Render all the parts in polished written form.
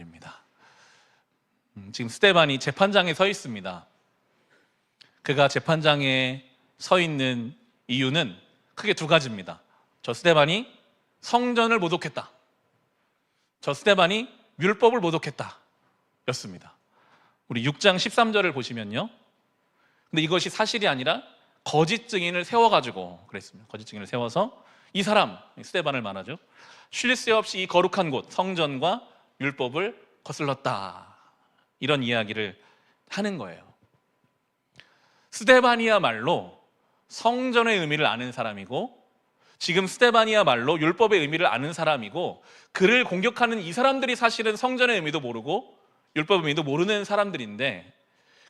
입니다. 지금 스데반이 재판장에 서 있습니다. 그가 재판장에 서 있는 이유는 크게 두 가지입니다. 저 스데반이 성전을 모독했다, 저 스데반이 율법을 모독했다 였습니다. 우리 6장 13절을 보시면요, 근데 이것이 사실이 아니라 거짓 증인을 세워가지고 그랬습니다. 거짓 증인을 세워서 이 사람, 스데반을 말하죠, 쉴 새 없이 이 거룩한 곳 성전과 율법을 거슬렀다, 이런 이야기를 하는 거예요. 스데반이야말로 성전의 의미를 아는 사람이고, 지금 스데반이야말로 율법의 의미를 아는 사람이고, 그를 공격하는 이 사람들이 사실은 성전의 의미도 모르고 율법의 의미도 모르는 사람들인데,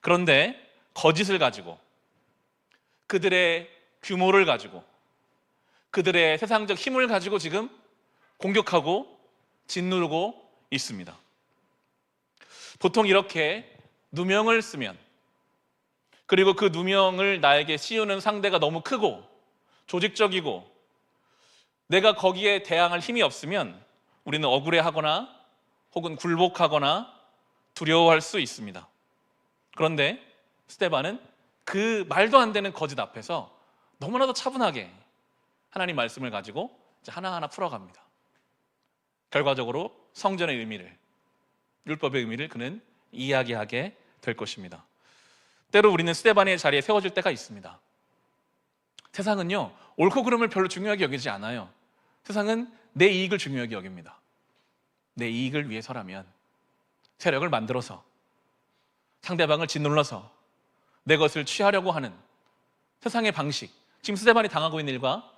그런데 거짓을 가지고, 그들의 규모를 가지고, 그들의 세상적 힘을 가지고 지금 공격하고 짓누르고 있습니다. 보통 이렇게 누명을 쓰면, 그리고 그 누명을 나에게 씌우는 상대가 너무 크고 조직적이고 내가 거기에 대항할 힘이 없으면 우리는 억울해하거나 혹은 굴복하거나 두려워할 수 있습니다. 그런데 스데반은 그 말도 안 되는 거짓 앞에서 너무나도 차분하게 하나님 말씀을 가지고 이제 하나하나 풀어갑니다. 결과적으로 성전의 의미를, 율법의 의미를 그는 이야기하게 될 것입니다. 때로 우리는 스데반의 자리에 세워질 때가 있습니다. 세상은요, 옳고 그름을 별로 중요하게 여기지 않아요. 세상은 내 이익을 중요하게 여깁니다. 내 이익을 위해서라면 세력을 만들어서 상대방을 짓눌러서 내 것을 취하려고 하는 세상의 방식, 지금 스데반이 당하고 있는 일과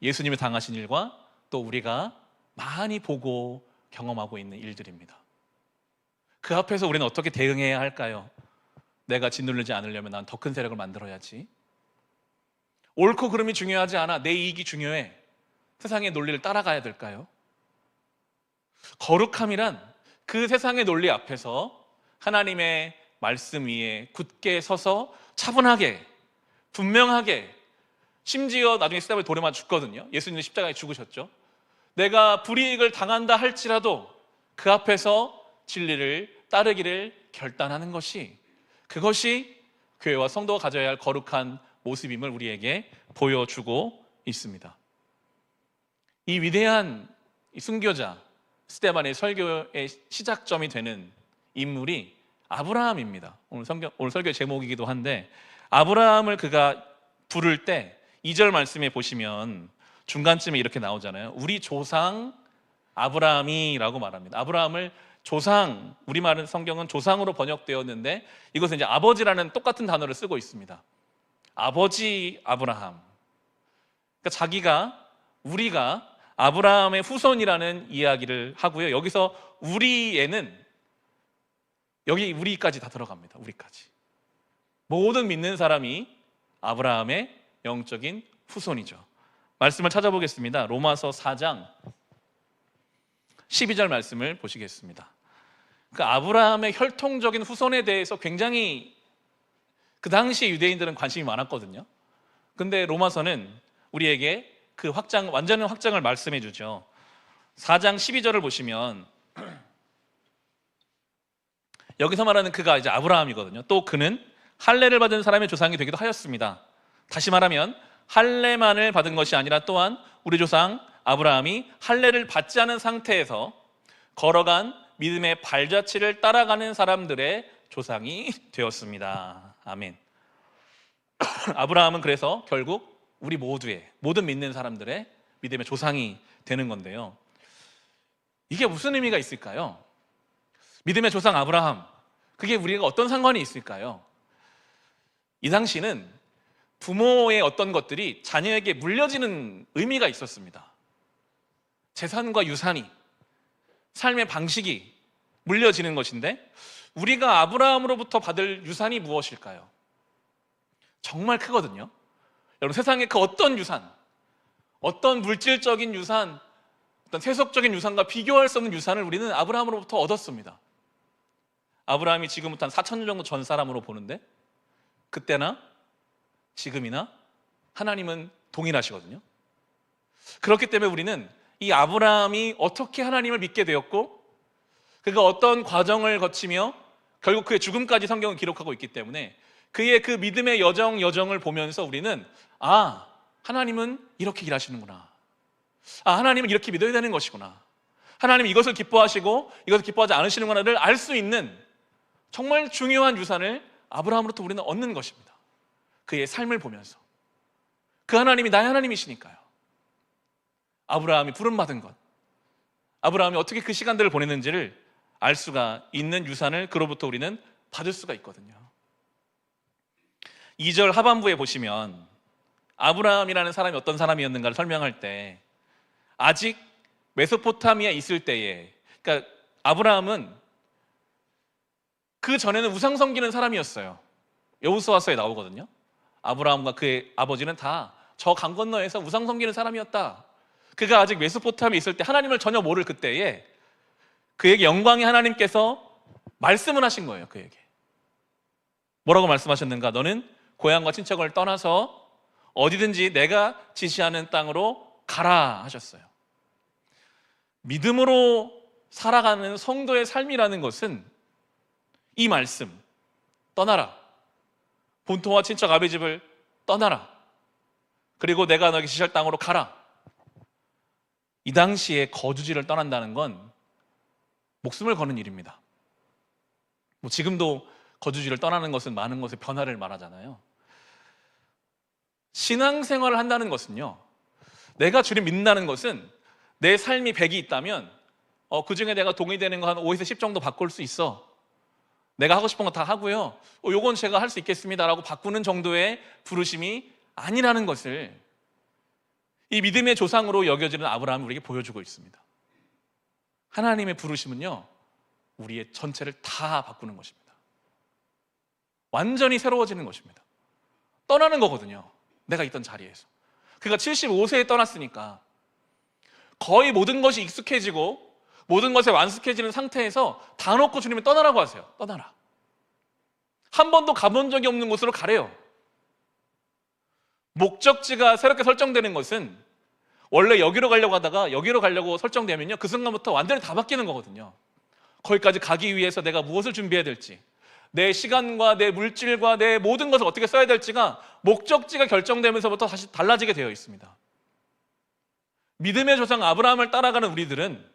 예수님이 당하신 일과 또 우리가 많이 보고 경험하고 있는 일들입니다. 그 앞에서 우리는 어떻게 대응해야 할까요? 내가 짓누르지 않으려면 난 더 큰 세력을 만들어야지. 옳고 그름이 중요하지 않아, 내 이익이 중요해. 세상의 논리를 따라가야 될까요? 거룩함이란 그 세상의 논리 앞에서 하나님의 말씀 위에 굳게 서서 차분하게, 분명하게, 심지어 나중에 스데반이 돌에 맞아 죽거든요. 예수님은 십자가에 죽으셨죠. 내가 불이익을 당한다 할지라도 그 앞에서 진리를 따르기를 결단하는 것이, 그것이 교회와 성도가 가져야 할 거룩한 모습임을 우리에게 보여주고 있습니다. 이 위대한 순교자 스데반의 설교의 시작점이 되는 인물이 아브라함입니다. 오늘 설교의 제목이기도 한데, 아브라함을 그가 부를 때 2절 말씀에 보시면 중간쯤에 이렇게 나오잖아요. 우리 조상 아브라함이라고 말합니다. 아브라함을 조상, 우리말은 성경은 조상으로 번역되었는데 이것은 이제 아버지라는 똑같은 단어를 쓰고 있습니다. 아버지 아브라함. 그러니까 우리가 아브라함의 후손이라는 이야기를 하고요. 여기서 우리에는 여기 우리까지 다 들어갑니다. 우리까지. 모든 믿는 사람이 아브라함의 영적인 후손이죠. 말씀을 찾아보겠습니다. 로마서 4장 12절 말씀을 보시겠습니다. 그 아브라함의 혈통적인 후손에 대해서 굉장히 그 당시 유대인들은 관심이 많았거든요. 근데 로마서는 우리에게 그 완전한 확장을 말씀해 주죠. 4장 12절을 보시면 여기서 말하는 그가 이제 아브라함이거든요. 또 그는 할례를 받은 사람의 조상이 되기도 하였습니다. 다시 말하면 할례만을 받은 것이 아니라 또한 우리 조상 아브라함이 할례를 받지 않은 상태에서 걸어간 믿음의 발자취를 따라가는 사람들의 조상이 되었습니다. 아멘. 아브라함은 그래서 결국 우리 모든 믿는 사람들의 믿음의 조상이 되는 건데요. 이게 무슨 의미가 있을까요? 믿음의 조상 아브라함, 그게 우리가 어떤 상관이 있을까요? 이 당시는 부모의 어떤 것들이 자녀에게 물려지는 의미가 있었습니다. 재산과 유산이, 삶의 방식이 물려지는 것인데, 우리가 아브라함으로부터 받을 유산이 무엇일까요? 정말 크거든요. 여러분, 세상의 그 어떤 유산, 어떤 물질적인 유산, 어떤 세속적인 유산과 비교할 수 없는 유산을 우리는 아브라함으로부터 얻었습니다. 아브라함이 지금부터 한 4,000년 정도 전 사람으로 보는데, 그때나 지금이나 하나님은 동일하시거든요. 그렇기 때문에 우리는 이 아브라함이 어떻게 하나님을 믿게 되었고, 그가 어떤 과정을 거치며 결국 그의 죽음까지 성경은 기록하고 있기 때문에 그의 그 믿음의 여정을 보면서 우리는 하나님은 이렇게 일하시는구나. 하나님은 이렇게 믿어야 되는 것이구나. 하나님은 이것을 기뻐하시고 이것을 기뻐하지 않으시는구나를 알 수 있는 정말 중요한 유산을 아브라함으로부터 우리는 얻는 것입니다. 그의 삶을 보면서. 그 하나님이 나의 하나님이시니까요. 아브라함이 부름받은 것, 아브라함이 어떻게 그 시간들을 보냈는지를 알 수가 있는 유산을 그로부터 우리는 받을 수가 있거든요. 2절 하반부에 보시면 아브라함이라는 사람이 어떤 사람이었는가를 설명할 때 아직 메소포타미아에 있을 때에, 그러니까 아브라함은 그 전에는 우상 섬기는 사람이었어요. 여호수아서에 나오거든요. 아브라함과 그의 아버지는 다 저 강 건너에서 우상 섬기는 사람이었다. 그가 아직 메소포타미아에 있을 때 하나님을 전혀 모를 그때에 그에게 영광의 하나님께서 말씀을 하신 거예요. 그에게 뭐라고 말씀하셨는가? 너는 고향과 친척을 떠나서 어디든지 내가 지시하는 땅으로 가라 하셨어요. 믿음으로 살아가는 성도의 삶이라는 것은 이 말씀, 떠나라, 본토와 친척 아비 집을 떠나라, 그리고 내가 너에게 지시할 땅으로 가라, 이 당시에 거주지를 떠난다는 건 목숨을 거는 일입니다. 지금도 거주지를 떠나는 것은 많은 것의 변화를 말하잖아요. 신앙생활을 한다는 것은요, 내가 주님 믿는다는 것은 내 삶이 100이 있다면 그 중에 내가 동의되는 거 한 5에서 10 정도 바꿀 수 있어. 내가 하고 싶은 거 다 하고요. 요건 제가 할 수 있겠습니다라고 바꾸는 정도의 부르심이 아니라는 것을 이 믿음의 조상으로 여겨지는 아브라함이 우리에게 보여주고 있습니다. 하나님의 부르심은요, 우리의 전체를 다 바꾸는 것입니다. 완전히 새로워지는 것입니다. 떠나는 거거든요. 내가 있던 자리에서. 그가 75세에 떠났으니까 거의 모든 것이 익숙해지고 모든 것에 완숙해지는 상태에서 다 놓고 주님이 떠나라고 하세요. 떠나라. 한 번도 가본 적이 없는 곳으로 가래요. 목적지가 새롭게 설정되는 것은 원래 여기로 가려고 하다가 여기로 가려고 설정되면요, 그 순간부터 완전히 다 바뀌는 거거든요. 거기까지 가기 위해서 내가 무엇을 준비해야 될지, 내 시간과 내 물질과 내 모든 것을 어떻게 써야 될지가 목적지가 결정되면서부터 다시 달라지게 되어 있습니다. 믿음의 조상 아브라함을 따라가는 우리들은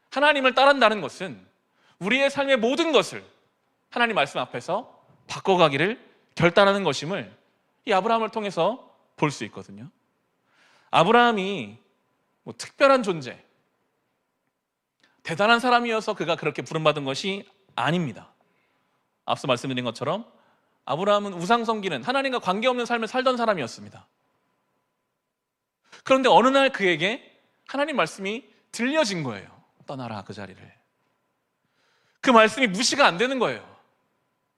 하나님을 따른다는 것은 우리의 삶의 모든 것을 하나님 말씀 앞에서 바꿔가기를 결단하는 것임을 이 아브라함을 통해서 볼 수 있거든요. 아브라함이 특별한 존재, 대단한 사람이어서 그가 그렇게 부름받은 것이 아닙니다. 앞서 말씀드린 것처럼 아브라함은 우상 섬기는, 하나님과 관계없는 삶을 살던 사람이었습니다. 그런데 어느 날 그에게 하나님 말씀이 들려진 거예요. 떠나라, 그 자리를. 그 말씀이 무시가 안 되는 거예요.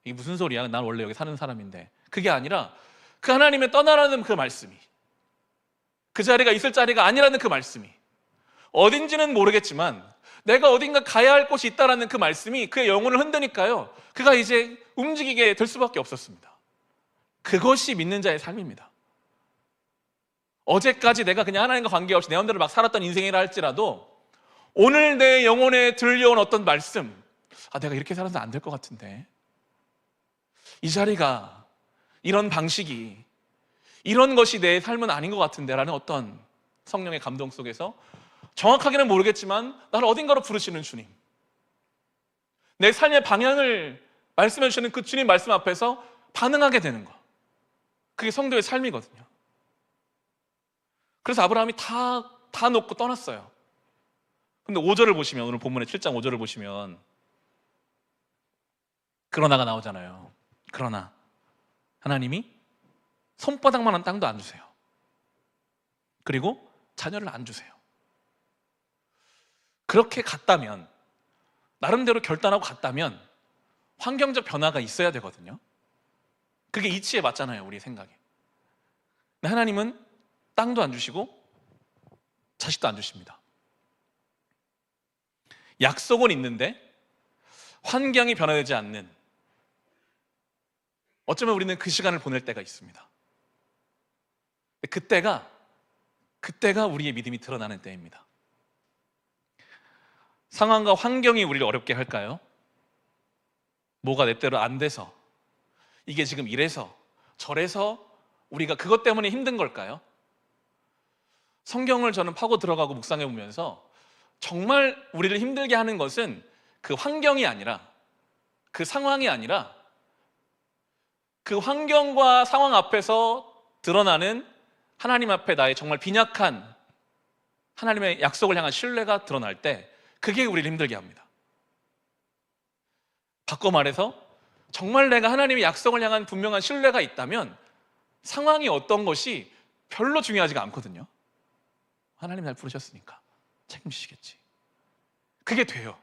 이게 무슨 소리야? 난 원래 여기 사는 사람인데. 그게 아니라 그 하나님의 떠나라는 그 말씀이, 그 자리가 있을 자리가 아니라는 그 말씀이, 어딘지는 모르겠지만 내가 어딘가 가야 할 곳이 있다라는 그 말씀이 그의 영혼을 흔드니까요, 그가 이제 움직이게 될 수밖에 없었습니다. 그것이 믿는 자의 삶입니다. 어제까지 내가 그냥 하나님과 관계없이 내 마음대로 막 살았던 인생이라 할지라도 오늘 내 영혼에 들려온 어떤 말씀, 내가 이렇게 살아서 안 될 것 같은데, 이 자리가, 이런 방식이, 이런 것이 내 삶은 아닌 것 같은데 라는 어떤 성령의 감동 속에서 정확하게는 모르겠지만 나를 어딘가로 부르시는 주님, 내 삶의 방향을 말씀해 주시는 그 주님 말씀 앞에서 반응하게 되는 것, 그게 성도의 삶이거든요. 그래서 아브라함이 다 놓고 떠났어요. 근데 5절을 보시면, 오늘 본문의 7장 5절을 보시면 그러나가 나오잖아요. 그러나 하나님이 손바닥만한 땅도 안 주세요. 그리고 자녀를 안 주세요. 그렇게 갔다면, 나름대로 결단하고 갔다면 환경적 변화가 있어야 되거든요. 그게 이치에 맞잖아요, 우리 생각에. 근데 하나님은 땅도 안 주시고 자식도 안 주십니다. 약속은 있는데 환경이 변화되지 않는, 어쩌면 우리는 그 시간을 보낼 때가 있습니다. 그때가 우리의 믿음이 드러나는 때입니다. 상황과 환경이 우리를 어렵게 할까요? 뭐가 내 대로 안 돼서, 이게 지금 이래서 저래서 우리가 그것 때문에 힘든 걸까요? 성경을 저는 파고 들어가고 묵상해 보면서 정말 우리를 힘들게 하는 것은 그 환경이 아니라, 그 상황이 아니라, 그 환경과 상황 앞에서 드러나는 하나님 앞에 나의 정말 빈약한 하나님의 약속을 향한 신뢰가 드러날 때, 그게 우리를 힘들게 합니다. 바꿔 말해서 정말 내가 하나님의 약속을 향한 분명한 신뢰가 있다면 상황이 어떤 것이 별로 중요하지가 않거든요. 하나님 날 부르셨으니까 책임지시겠지. 그게 돼요.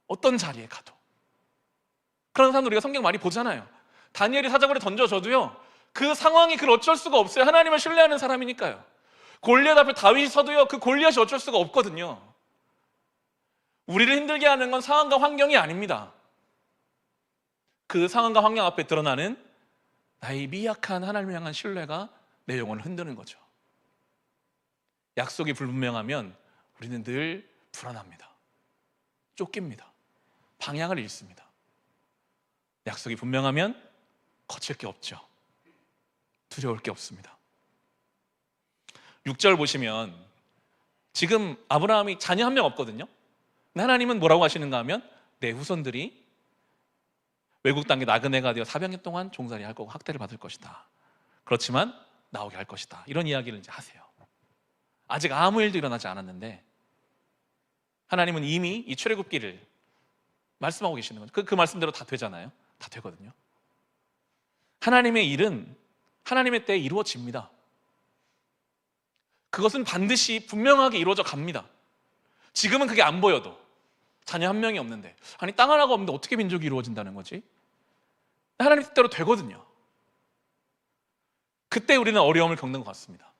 어떤 자리에 가도. 그런 사람 우리가 성경 많이 보잖아요. 다니엘이 사자굴에 던져져도요, 그 상황이 그걸 어쩔 수가 없어요. 하나님을 신뢰하는 사람이니까요. 골리앗 앞에 다윗이 서도요, 그 골리앗이 어쩔 수가 없거든요. 우리를 힘들게 하는 건 상황과 환경이 아닙니다. 그 상황과 환경 앞에 드러나는 나의 미약한 하나님을 향한 신뢰가 내 영혼을 흔드는 거죠. 약속이 불분명하면 우리는 늘 불안합니다. 쫓깁니다. 방향을 잃습니다. 약속이 분명하면 거칠 게 없죠. 두려울 게 없습니다. 6절 보시면 지금 아브라함이 자녀 한 명 없거든요. 근데 하나님은 뭐라고 하시는가 하면 내 후손들이 외국 땅에 나그네가 되어 400년 동안 종살이 할 거고 학대를 받을 것이다. 그렇지만 나오게 할 것이다. 이런 이야기를 이제 하세요. 아직 아무 일도 일어나지 않았는데 하나님은 이미 이 출애굽기를 말씀하고 계시는 거죠. 그 말씀대로 다 되잖아요. 다 되거든요. 하나님의 일은 하나님의 때에 이루어집니다. 그것은 반드시 분명하게 이루어져 갑니다. 지금은 그게 안 보여도, 자녀 한 명이 없는데, 아니 땅 하나가 없는데 어떻게 민족이 이루어진다는 거지? 하나님 뜻대로 되거든요. 그때 우리는 어려움을 겪는 것 같습니다.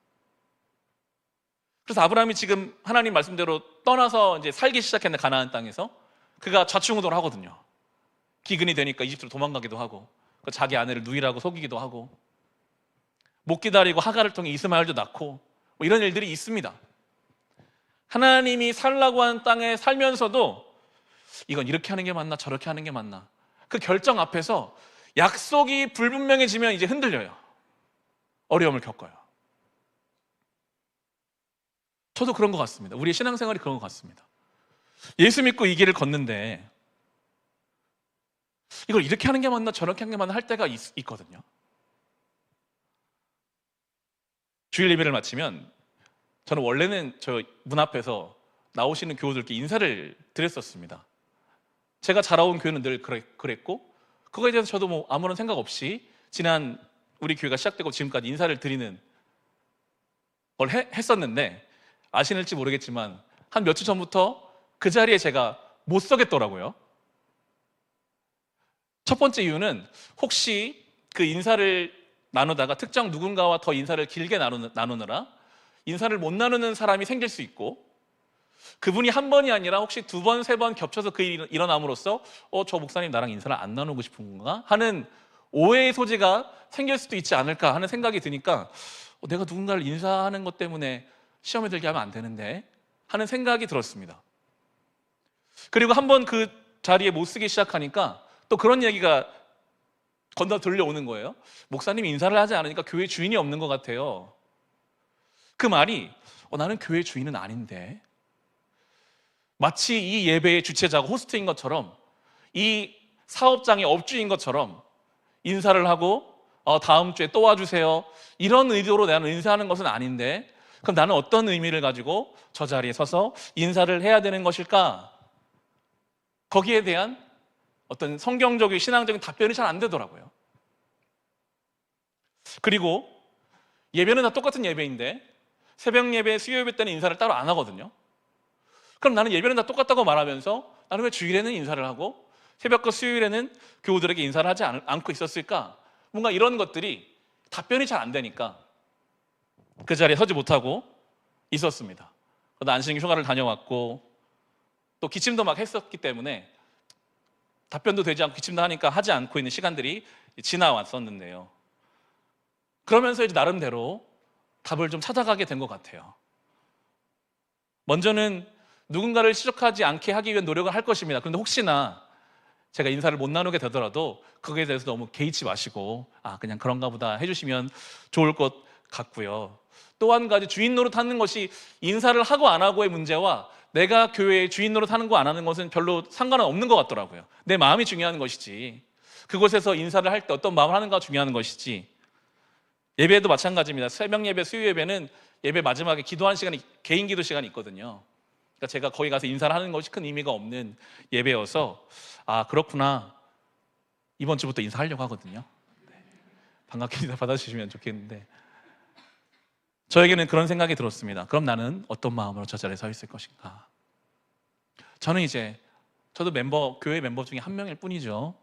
그래서 아브라함이 지금 하나님 말씀대로 떠나서 이제 살기 시작했는데, 가나안 땅에서 그가 좌충우돌 하거든요. 기근이 되니까 이집트로 도망가기도 하고, 자기 아내를 누이라고 속이기도 하고, 못 기다리고 하갈을 통해 이스마엘도 낳고, 뭐 이런 일들이 있습니다. 하나님이 살라고 하는 땅에 살면서도 이건 이렇게 하는 게 맞나 저렇게 하는 게 맞나, 그 결정 앞에서 약속이 불분명해지면 이제 흔들려요. 어려움을 겪어요. 저도 그런 것 같습니다. 우리의 신앙생활이 그런 것 같습니다. 예수 믿고 이 길을 걷는데 이걸 이렇게 하는 게 맞나 저렇게 하는 게 맞나 할 때가 있거든요. 주일 예배를 마치면 저는 원래는 저 문 앞에서 나오시는 교우들께 인사를 드렸었습니다. 제가 자라온 교회는 늘 그랬고, 그거에 대해서 저도 뭐 아무런 생각 없이 지난 우리 교회가 시작되고 지금까지 인사를 드리는 걸 했었는데, 아시는지 모르겠지만 한 몇 주 전부터 그 자리에 제가 못 서겠더라고요. 첫 번째 이유는 혹시 그 인사를 나누다가 특정 누군가와 더 인사를 길게 나누느라 인사를 못 나누는 사람이 생길 수 있고, 그분이 한 번이 아니라 혹시 두 번, 세 번 겹쳐서 그 일이 일어남으로써 저 목사님 나랑 인사를 안 나누고 싶은 건가 하는 오해의 소지가 생길 수도 있지 않을까 하는 생각이 드니까 내가 누군가를 인사하는 것 때문에 시험에 들게 하면 안 되는데 하는 생각이 들었습니다. 그리고 한번 그 자리에 못 쓰기 시작하니까 또 그런 얘기가 건너 들려오는 거예요. 목사님이 인사를 하지 않으니까 교회 주인이 없는 것 같아요. 그 말이 나는 교회 주인은 아닌데, 마치 이 예배의 주최자가 호스트인 것처럼, 이 사업장의 업주인 것처럼 인사를 하고 다음 주에 또 와주세요, 이런 의도로 나는 인사하는 것은 아닌데, 그럼 나는 어떤 의미를 가지고 저 자리에 서서 인사를 해야 되는 것일까? 거기에 대한 어떤 성경적인 신앙적인 답변이 잘 안 되더라고요. 그리고 예배는 다 똑같은 예배인데 새벽 예배, 수요 예배 때는 인사를 따로 안 하거든요. 그럼 나는 예배는 다 똑같다고 말하면서 나는 왜 주일에는 인사를 하고 새벽과 수요일에는 교우들에게 인사를 하지 않고 있었을까? 뭔가 이런 것들이 답변이 잘 안 되니까 그 자리에 서지 못하고 있었습니다. 난생 휴가를 다녀왔고 또 기침도 막 했었기 때문에 답변도 되지 않고 기침도 하니까 하지 않고 있는 시간들이 지나왔었는데요. 그러면서 이제 나름대로 답을 좀 찾아가게 된 것 같아요. 먼저는 누군가를 시적하지 않게 하기 위한 노력을 할 것입니다. 그런데 혹시나 제가 인사를 못 나누게 되더라도 거기에 대해서 너무 개의치 마시고 그냥 그런가 보다 해주시면 좋을 것 같고요. 또 한 가지, 주인 노릇하는 것이 인사를 하고 안 하고의 문제와 내가 교회에 주인 노릇하는 거 안 하는 것은 별로 상관은 없는 것 같더라고요. 내 마음이 중요한 것이지, 그곳에서 인사를 할 때 어떤 마음을 하는가가 중요한 것이지. 예배도 마찬가지입니다. 새벽 예배, 수요 예배는 예배 마지막에 기도하는 시간이, 개인 기도 시간이 있거든요. 그러니까 제가 거기 가서 인사를 하는 것이 큰 의미가 없는 예배여서 그렇구나, 이번 주부터 인사하려고 하거든요. 반갑게 인사 받아주시면 좋겠는데, 저에게는 그런 생각이 들었습니다. 그럼 나는 어떤 마음으로 저 자리에 서 있을 것인가? 저는 저도 교회 멤버 중에 한 명일 뿐이죠.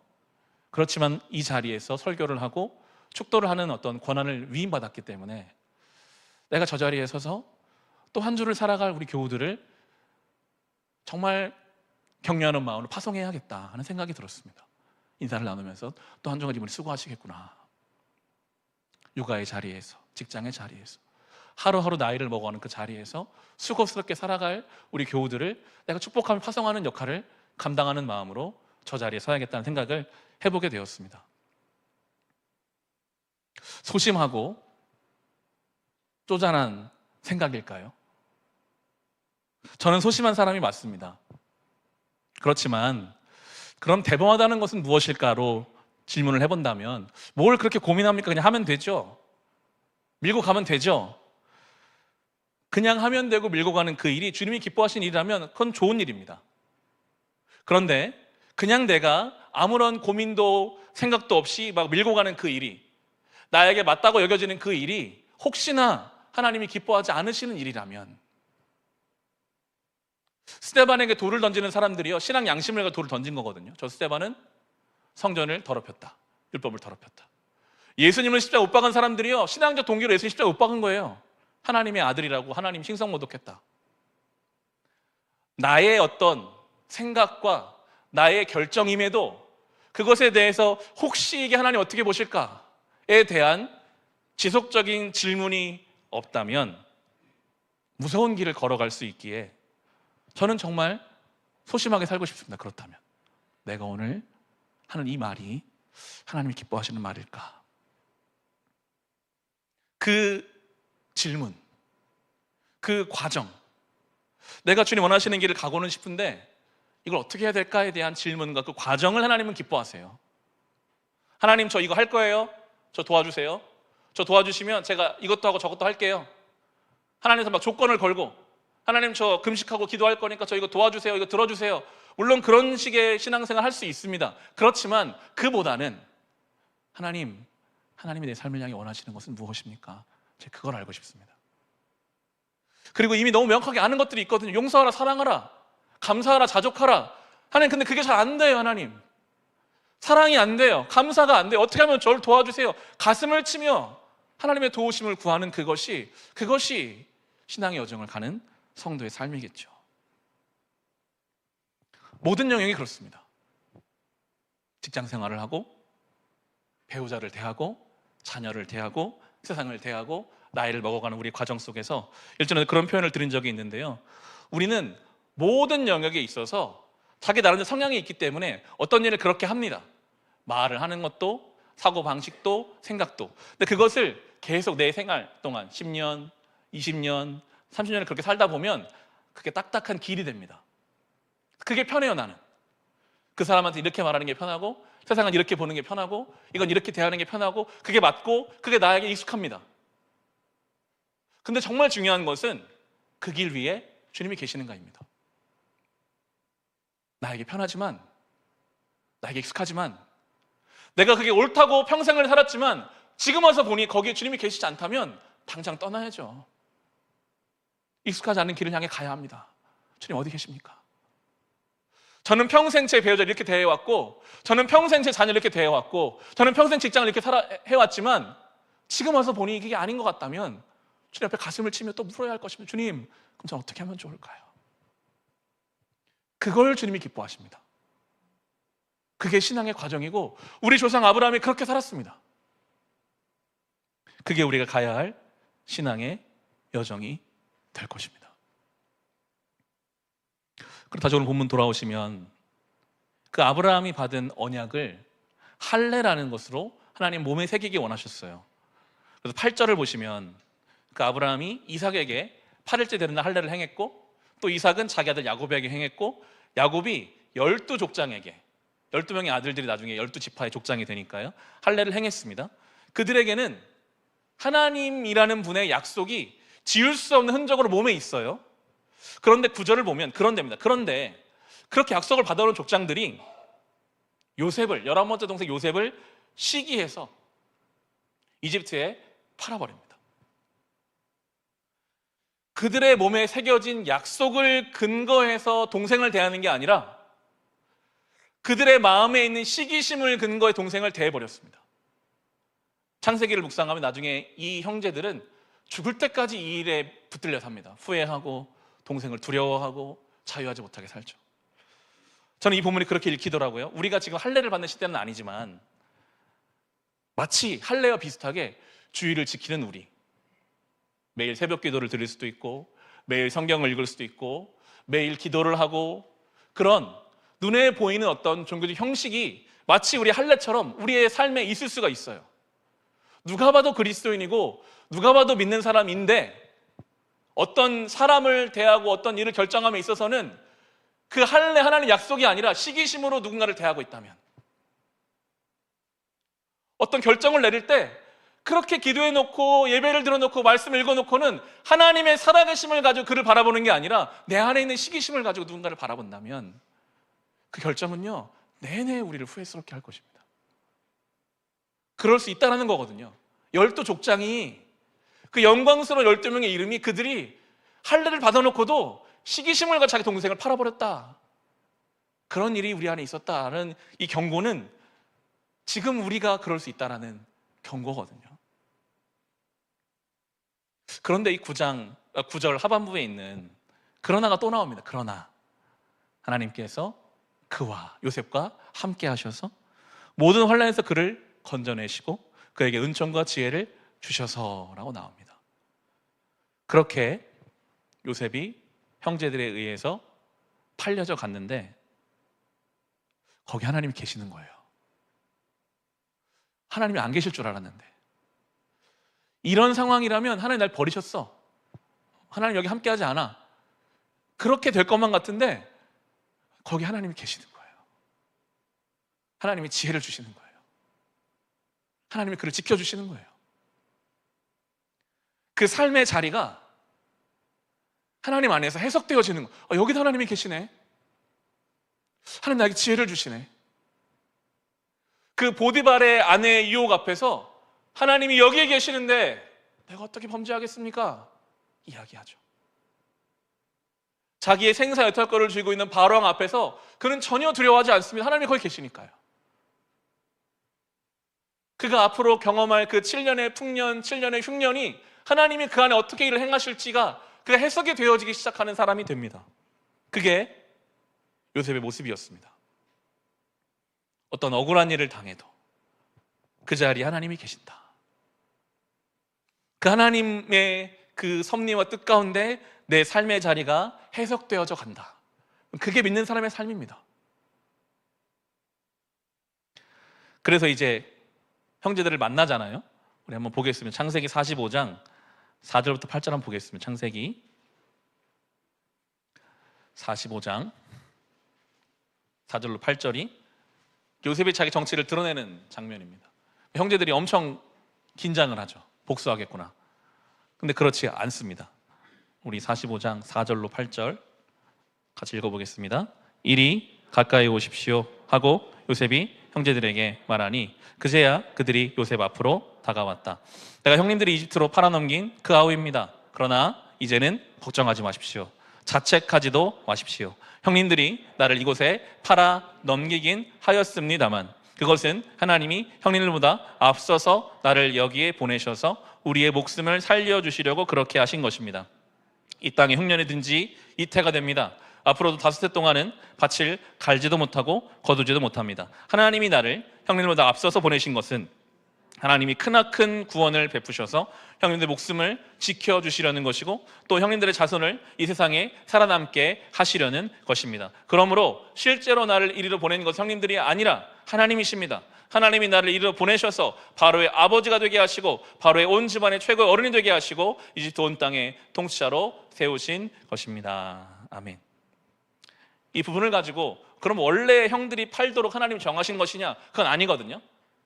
그렇지만 이 자리에서 설교를 하고 축도를 하는 어떤 권한을 위임받았기 때문에 내가 저 자리에 서서 또 한 주를 살아갈 우리 교우들을 정말 격려하는 마음으로 파송해야겠다 하는 생각이 들었습니다. 인사를 나누면서 또 한 주간 이분이 수고하시겠구나. 육아의 자리에서, 직장의 자리에서, 하루하루 나이를 먹어가는 그 자리에서 수고스럽게 살아갈 우리 교우들을 내가 축복하며 파송하는 역할을 감당하는 마음으로 저 자리에 서야겠다는 생각을 해보게 되었습니다. 소심하고 쪼잔한 생각일까요? 저는 소심한 사람이 맞습니다. 그렇지만 그럼 대범하다는 것은 무엇일까로 질문을 해본다면 뭘 그렇게 고민합니까? 그냥 하면 되죠. 밀고 가면 되죠. 그냥 하면 되고 밀고 가는 그 일이 주님이 기뻐하시는 일이라면 그건 좋은 일입니다. 그런데 그냥 내가 아무런 고민도 생각도 없이 막 밀고 가는 그 일이, 나에게 맞다고 여겨지는 그 일이 혹시나 하나님이 기뻐하지 않으시는 일이라면, 스데반에게 돌을 던지는 사람들이요, 신앙 양심을 가지고 돌을 던진 거거든요. 저 스데반은 성전을 더럽혔다, 율법을 더럽혔다. 예수님을 십자가 못 박은 사람들이요, 신앙적 동기로 예수님 십자가 못 박은 거예요. 하나님의 아들이라고 하나님 싱성 모독했다. 나의 어떤 생각과 나의 결정임에도 그것에 대해서 혹시 이게 하나님 어떻게 보실까에 대한 지속적인 질문이 없다면 무서운 길을 걸어갈 수 있기에 저는 정말 소심하게 살고 싶습니다. 그렇다면 내가 오늘 하는 이 말이 하나님이 기뻐하시는 말일까? 그 질문, 그 과정, 내가 주님 원하시는 길을 가고는 싶은데 이걸 어떻게 해야 될까에 대한 질문과 그 과정을 하나님은 기뻐하세요. 하나님, 저 이거 할 거예요. 저 도와주세요. 저 도와주시면 제가 이것도 하고 저것도 할게요. 하나님께서 막 조건을 걸고, 하나님 저 금식하고 기도할 거니까 저 이거 도와주세요, 이거 들어주세요. 물론 그런 식의 신앙생활 할 수 있습니다. 그렇지만 그보다는 하나님이 내 삶을 향해 원하시는 것은 무엇입니까? 제가 그걸 알고 싶습니다. 그리고 이미 너무 명확하게 아는 것들이 있거든요. 용서하라, 사랑하라, 감사하라, 자족하라. 하나님, 근데 그게 잘 안 돼요. 하나님, 사랑이 안 돼요. 감사가 안 돼요. 어떻게 하면 저를 도와주세요. 가슴을 치며 하나님의 도우심을 구하는 그것이 신앙의 여정을 가는 성도의 삶이겠죠. 모든 영역이 그렇습니다. 직장 생활을 하고, 배우자를 대하고, 자녀를 대하고, 세상을 대하고, 나이를 먹어가는 우리 과정 속에서 일전에 그런 표현을 들은 적이 있는데요, 우리는 모든 영역에 있어서 자기 나름대로 성향이 있기 때문에 어떤 일을 그렇게 합니다. 말을 하는 것도, 사고방식도, 생각도. 근데 그것을 계속 내 생활 동안 10년, 20년, 30년을 그렇게 살다 보면 그게 딱딱한 길이 됩니다. 그게 편해요. 나는 그 사람한테 이렇게 말하는 게 편하고, 세상은 이렇게 보는 게 편하고, 이건 이렇게 대하는 게 편하고, 그게 맞고, 그게 나에게 익숙합니다. 근데 정말 중요한 것은 그 길 위에 주님이 계시는가입니다. 나에게 편하지만, 나에게 익숙하지만, 내가 그게 옳다고 평생을 살았지만 지금 와서 보니 거기에 주님이 계시지 않다면 당장 떠나야죠. 익숙하지 않은 길을 향해 가야 합니다. 주님 어디 계십니까? 저는 평생 제 배우자를 이렇게 대해왔고, 저는 평생 제 자녀를 이렇게 대해왔고, 저는 평생 직장을 이렇게 해왔지만 지금 와서 보니 이게 아닌 것 같다면 주님 앞에 가슴을 치며 또 물어야 할 것입니다. 주님, 그럼 저 어떻게 하면 좋을까요? 그걸 주님이 기뻐하십니다. 그게 신앙의 과정이고, 우리 조상 아브라함이 그렇게 살았습니다. 그게 우리가 가야 할 신앙의 여정이 될 것입니다. 그리고 다시 오늘 본문 돌아오시면 그 아브라함이 받은 언약을 할례라는 것으로 하나님 몸에 새기기 원하셨어요. 그래서 8절을 보시면 그 아브라함이 이삭에게 8일째 되는 날 할례를 행했고, 또 이삭은 자기 아들 야곱에게 행했고, 야곱이 12족장에게, 12명의 아들들이 나중에 12지파의 족장이 되니까요, 할례를 행했습니다. 그들에게는 하나님이라는 분의 약속이 지울 수 없는 흔적으로 몸에 있어요. 그런데 9절을 보면 그런데입니다. 그런데 그렇게 약속을 받아온 족장들이 요셉을, 11번째 동생 요셉을 시기해서 이집트에 팔아버립니다. 그들의 몸에 새겨진 약속을 근거해서 동생을 대하는 게 아니라 그들의 마음에 있는 시기심을 근거해 동생을 대해버렸습니다. 창세기를 묵상하면 나중에 이 형제들은 죽을 때까지 이 일에 붙들려 삽니다. 후회하고 동생을 두려워하고 자유하지 못하게 살죠. 저는 이 본문이 그렇게 읽히더라고요. 우리가 지금 할례를 받는 시대는 아니지만 마치 할례와 비슷하게 주의를 지키는 우리, 매일 새벽 기도를 드릴 수도 있고 매일 성경을 읽을 수도 있고 매일 기도를 하고, 그런 눈에 보이는 어떤 종교적 형식이 마치 우리 할례처럼 우리의 삶에 있을 수가 있어요. 누가 봐도 그리스도인이고 누가 봐도 믿는 사람인데 어떤 사람을 대하고 어떤 일을 결정함에 있어서는 그 할례 하나님 약속이 아니라 시기심으로 누군가를 대하고 있다면, 어떤 결정을 내릴 때 그렇게 기도해놓고 예배를 들어놓고 말씀을 읽어놓고는 하나님의 살아계심을 가지고 그를 바라보는 게 아니라 내 안에 있는 시기심을 가지고 누군가를 바라본다면 그 결정은요 내내 우리를 후회스럽게 할 것입니다. 그럴 수 있다는 거거든요. 12족장이, 그 영광스러운 12명의 이름이, 그들이 할례를 받아놓고도 시기심을 가지고 자기 동생을 팔아버렸다, 그런 일이 우리 안에 있었다는 이 경고는 지금 우리가 그럴 수 있다는 경고거든요. 그런데 이 9절 하반부에 있는 그러나가 또 나옵니다. 그러나 하나님께서 그와 요셉과 함께 하셔서 모든 환난에서 그를 건져내시고 그에게 은총과 지혜를 주셔서라고 나옵니다. 그렇게 요셉이 형제들에 의해서 팔려져 갔는데 거기 하나님이 계시는 거예요. 하나님이 안 계실 줄 알았는데, 이런 상황이라면 하나님 날 버리셨어, 하나님 여기 함께 하지 않아, 그렇게 될 것만 같은데 거기 하나님이 계시는 거예요. 하나님이 지혜를 주시는 거예요. 하나님이 그를 지켜주시는 거예요. 그 삶의 자리가 하나님 안에서 해석되어지는 거예요. 여기도 하나님이 계시네, 하나님 나에게 지혜를 주시네. 그 보디발의 아내 유혹 앞에서 하나님이 여기에 계시는데 내가 어떻게 범죄하겠습니까? 이야기하죠. 자기의 생사 여탈권을 쥐고 있는 바로왕 앞에서 그는 전혀 두려워하지 않습니다. 하나님이 거기 계시니까요. 그가 앞으로 경험할 그 7년의 풍년, 7년의 흉년이 하나님이 그 안에 어떻게 일을 행하실지가 그 해석이 되어지기 시작하는 사람이 됩니다. 그게 요셉의 모습이었습니다. 어떤 억울한 일을 당해도 그 자리에 하나님이 계신다, 그 하나님의 그 섭리와 뜻 가운데 내 삶의 자리가 해석되어져 간다, 그게 믿는 사람의 삶입니다. 그래서 이제 형제들을 만나잖아요. 우리 한번 보겠습니다. 창세기 45장 4절부터 8절 한번 보겠습니다. 창세기 45장 4절로 8절이 요셉이 자기 정체를 드러내는 장면입니다. 형제들이 엄청 긴장을 하죠. 복수하겠구나. 근데 그렇지 않습니다. 우리 45장 4절로 8절 같이 읽어보겠습니다. 이리 가까이 오십시오 하고 요셉이 형제들에게 말하니 그제야 그들이 요셉 앞으로 다가왔다. 내가 형님들이 이집트로 팔아넘긴 그 아우입니다. 그러나 이제는 걱정하지 마십시오. 자책하지도 마십시오. 형님들이 나를 이곳에 팔아 넘기긴 하였습니다만 그것은 하나님이 형님들보다 앞서서 나를 여기에 보내셔서 우리의 목숨을 살려주시려고 그렇게 하신 것입니다. 이 땅에 흉년이 든지 이태가 됩니다. 앞으로도 5해 동안은 밭을 갈지도 못하고 거두지도 못합니다. 하나님이 나를 형님들보다 앞서서 보내신 것은 하나님이 크나큰 구원을 베푸셔서 형님들 목숨을 지켜주시려는 것이고 또 형님들의 자손을 이 세상에 살아남게 하시려는 것입니다. 그러므로 실제로 나를 이리로 보낸 것은 형님들이 아니라 하나님이십니다. 하나님이 나를 이리로 보내셔서 바로의 아버지가 되게 하시고 바로의 온 집안의 최고의 어른이 되게 하시고 이집트 온 땅의 통치자로 세우신 것입니다. 아멘. 이 부분을 가지고 그럼 원래 형들이 팔도록 하나님이 정하신 것이냐? 그건 아니거든요.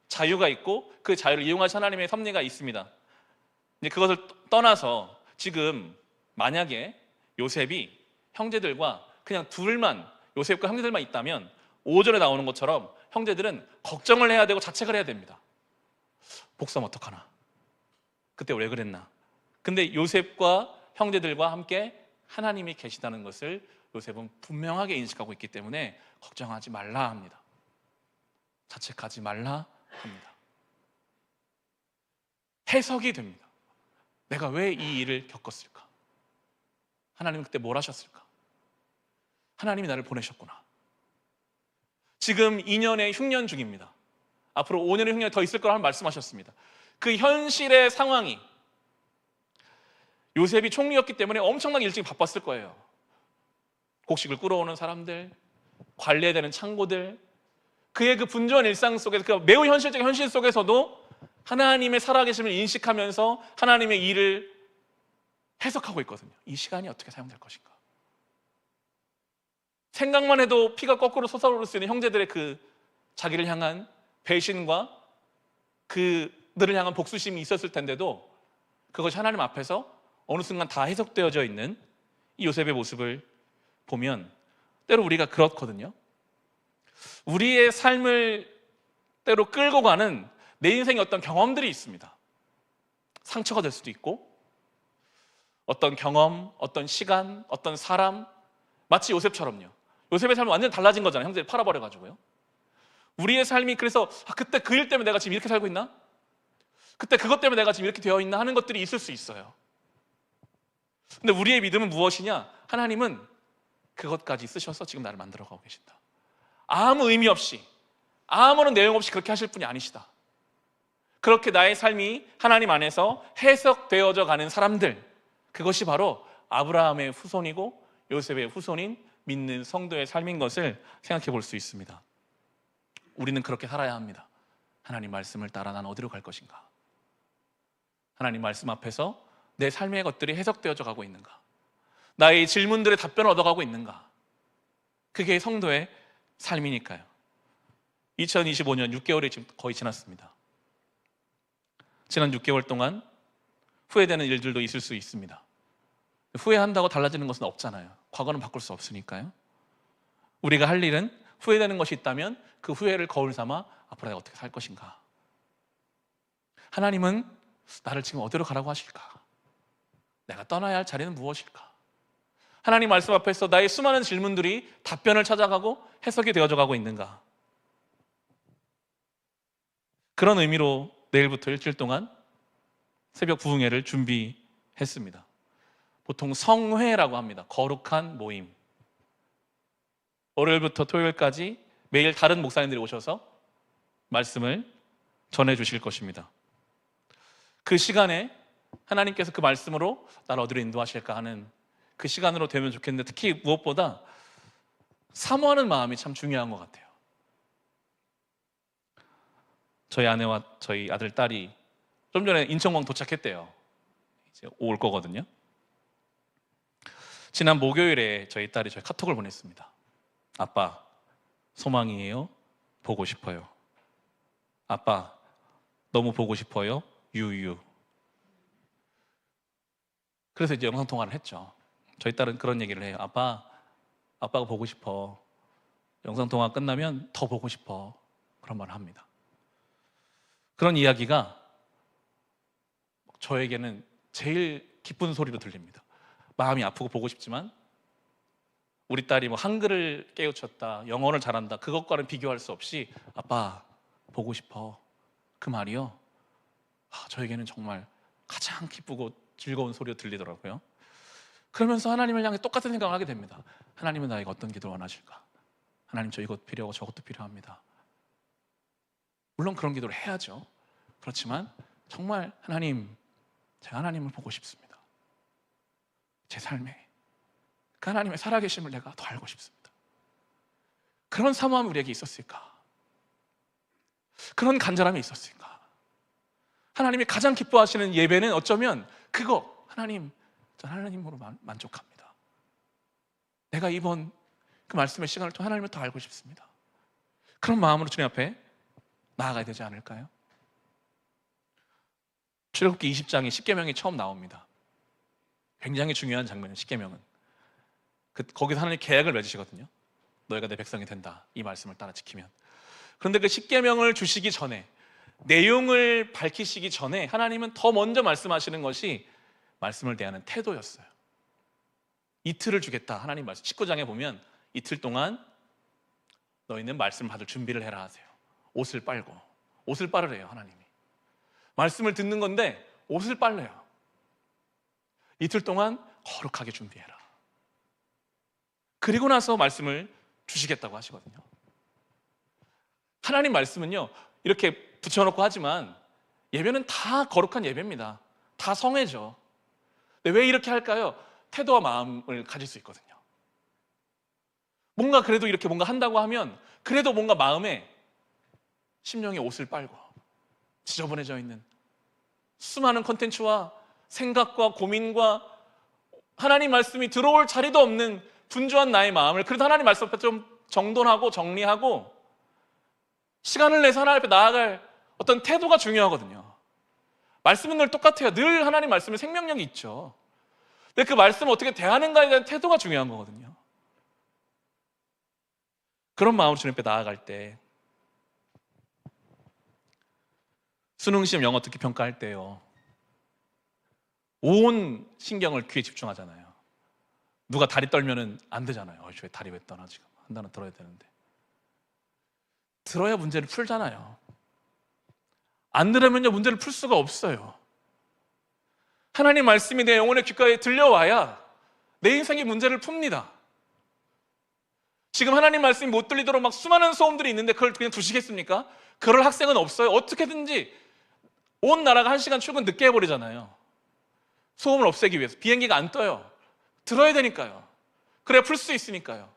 자유가 있고 그 자유를 이용하신 하나님의 섭리가 있습니다. 이제 그것을 떠나서 지금 만약에 요셉이 형제들과 그냥 둘만, 요셉과 형제들만 있다면 5절에 나오는 것처럼 형제들은 걱정을 해야 되고 자책을 해야 됩니다. 복수하면 어떡하나? 그때 왜 그랬나? 근데 요셉과 형제들과 함께 하나님이 계시다는 것을 요셉은 분명하게 인식하고 있기 때문에 걱정하지 말라 합니다. 자책하지 말라 합니다. 해석이 됩니다. 내가 왜 이 일을 겪었을까? 하나님은 그때 뭘 하셨을까? 하나님이 나를 보내셨구나. 지금 2년의 흉년 중입니다. 앞으로 5년의 흉년이 더 있을 거라고 말씀하셨습니다. 그 현실의 상황이 요셉이 총리였기 때문에 엄청나게 일찍 바빴을 거예요. 곡식을 끌어오는 사람들, 관리해야 되는 창고들, 그의 그 분주한 일상 속에서 그 매우 현실적인 현실 속에서도 하나님의 살아계심을 인식하면서 하나님의 일을 해석하고 있거든요. 이 시간이 어떻게 사용될 것인가? 생각만 해도 피가 거꾸로 솟아오를 수 있는 형제들의 그 자기를 향한 배신과 그들을 향한 복수심이 있었을 텐데도 그것이 하나님 앞에서 어느 순간 다 해석되어져 있는 이 요셉의 모습을 보면 때로 우리가 그렇거든요. 우리의 삶을 때로 끌고 가는 내 인생의 어떤 경험들이 있습니다. 상처가 될 수도 있고 어떤 경험, 어떤 시간, 어떤 사람, 마치 요셉처럼요. 요셉의 삶은 완전히 달라진 거잖아요. 형제를 팔아버려가지고요. 우리의 삶이 그래서 그때 그 일 때문에 내가 지금 이렇게 살고 있나? 그때 그것 때문에 내가 지금 이렇게 되어 있나 하는 것들이 있을 수 있어요. 근데 우리의 믿음은 무엇이냐? 하나님은 그것까지 쓰셔서 지금 나를 만들어가고 계신다. 아무 의미 없이, 아무런 내용 없이 그렇게 하실 분이 아니시다. 그렇게 나의 삶이 하나님 안에서 해석되어져 가는 사람들, 그것이 바로 아브라함의 후손이고 요셉의 후손인 믿는 성도의 삶인 것을 생각해 볼 수 있습니다. 우리는 그렇게 살아야 합니다. 하나님 말씀을 따라 난 어디로 갈 것인가? 하나님 말씀 앞에서 내 삶의 것들이 해석되어져 가고 있는가? 나의 질문들의 답변을 얻어가고 있는가? 그게 성도의 삶이니까요. 2025년 6개월이 지금 거의 지났습니다. 지난 6개월 동안 후회되는 일들도 있을 수 있습니다. 후회한다고 달라지는 것은 없잖아요. 과거는 바꿀 수 없으니까요. 우리가 할 일은 후회되는 것이 있다면 그 후회를 거울 삼아 앞으로 내가 어떻게 살 것인가? 하나님은 나를 지금 어디로 가라고 하실까? 내가 떠나야 할 자리는 무엇일까? 하나님 말씀 앞에서 나의 수많은 질문들이 답변을 찾아가고 해석이 되어져 가고 있는가? 그런 의미로 내일부터 일주일 동안 새벽 부흥회를 준비했습니다. 보통 성회라고 합니다. 거룩한 모임. 월요일부터 토요일까지 매일 다른 목사님들이 오셔서 말씀을 전해 주실 것입니다. 그 시간에 하나님께서 그 말씀으로 나를 어디로 인도하실까 하는 그 시간으로 되면 좋겠는데, 특히 무엇보다 사모하는 마음이 참 중요한 것 같아요. 저희 아내와 저희 아들, 딸이 좀 전에 인천공항 도착했대요. 이제 올 거거든요. 지난 목요일에 저희 딸이 저희 카톡을 보냈습니다. 아빠, 소망이에요. 보고 싶어요. 아빠, 너무 보고 싶어요. 유유. 그래서 이제 영상통화를 했죠. 저희 딸은 그런 얘기를 해요. 아빠가 보고 싶어. 영상통화 끝나면 더 보고 싶어. 그런 말을 합니다. 그런 이야기가 저에게는 제일 기쁜 소리로 들립니다. 마음이 아프고 보고 싶지만 우리 딸이 뭐 한글을 깨우쳤다, 영어를 잘한다, 그것과는 비교할 수 없이 아빠 보고 싶어. 그 말이요. 저에게는 정말 가장 기쁘고 즐거운 소리로 들리더라고요. 그러면서 하나님을 향해 똑같은 생각을 하게 됩니다. 하나님은 나에게 어떤 기도를 원하실까? 하나님, 저 이것 필요하고 저것도 필요합니다. 물론 그런 기도를 해야죠. 그렇지만 정말 하나님, 제가 하나님을 보고 싶습니다. 제 삶에 그 하나님의 살아계심을 내가 더 알고 싶습니다. 그런 사모함이 우리에게 있었을까? 그런 간절함이 있었을까? 하나님이 가장 기뻐하시는 예배는 어쩌면 그거, 하나님, 전 하나님으로 만족합니다. 내가 이번 그 말씀의 시간을 통해 하나님을 더 알고 싶습니다. 그런 마음으로 주님 앞에 나아가야 되지 않을까요? 출애굽기 20장에 십계명이 처음 나옵니다. 굉장히 중요한 장면이에요. 십계명은 거기서 하나님 계약을 맺으시거든요. 너희가 내 백성이 된다, 이 말씀을 따라 지키면. 그런데 그 십계명을 주시기 전에, 내용을 밝히시기 전에 하나님은 더 먼저 말씀하시는 것이 말씀을 대하는 태도였어요. 이틀을 주겠다, 하나님 말씀 19장에 보면 이틀 동안 너희는 말씀을 받을 준비를 해라 하세요. 옷을 빨고, 옷을 빨으래요. 하나님이 말씀을 듣는 건데 옷을 빨래요. 이틀 동안 거룩하게 준비해라. 그리고 나서 말씀을 주시겠다고 하시거든요. 하나님 말씀은요, 이렇게 붙여놓고 하지만 예배는 다 거룩한 예배입니다. 다 성회죠. 근데 왜 이렇게 할까요? 태도와 마음을 가질 수 있거든요. 뭔가 그래도 이렇게 뭔가 한다고 하면 그래도 뭔가 마음에 심령의 옷을 빨고 지저분해져 있는 수많은 콘텐츠와 생각과 고민과 하나님 말씀이 들어올 자리도 없는 분주한 나의 마음을 그래도 하나님 말씀 앞에 좀 정돈하고 정리하고 시간을 내서 하나님 앞에 나아갈 어떤 태도가 중요하거든요. 말씀은 늘 똑같아요. 늘 하나님 말씀에 생명력이 있죠. 근데 그 말씀을 어떻게 대하는가에 대한 태도가 중요한 거거든요. 그런 마음으로 주님 앞에 나아갈 때, 수능 시험 영어 듣기 평가할 때요, 온 신경을 귀에 집중하잖아요. 누가 다리 떨면은 안 되잖아요. 왜 다리 왜 떠나, 지금 한 단어 들어야 되는데. 들어야 문제를 풀잖아요. 안 들으면요 문제를 풀 수가 없어요. 하나님 말씀이 내 영혼의 귓가에 들려와야 내 인생의 문제를 풉니다. 지금 하나님 말씀이 못 들리도록 막 수많은 소음들이 있는데 그걸 그냥 두시겠습니까? 그럴 학생은 없어요. 어떻게든지 온 나라가 1시간 출근 늦게 해버리잖아요. 소음을 없애기 위해서. 비행기가 안 떠요. 들어야 되니까요. 그래야 풀 수 있으니까요.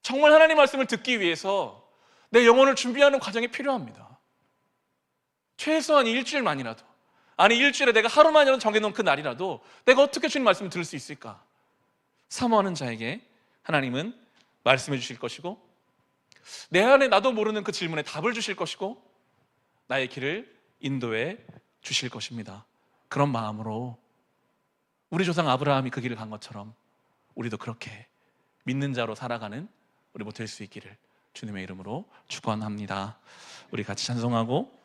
정말 하나님 말씀을 듣기 위해서 내 영혼을 준비하는 과정이 필요합니다. 최소한 일주일만이라도, 아니 일주일에 내가 하루만이라도 정해놓은 그 날이라도 내가 어떻게 주님 말씀을 들을 수 있을까? 사모하는 자에게 하나님은 말씀해 주실 것이고, 내 안에 나도 모르는 그 질문에 답을 주실 것이고, 나의 길을 인도해 주실 것입니다. 그런 마음으로 우리 조상 아브라함이 그 길을 간 것처럼 우리도 그렇게 믿는 자로 살아가는 우리 뭐 될 수 있기를 주님의 이름으로 축원합니다. 우리 같이 찬송하고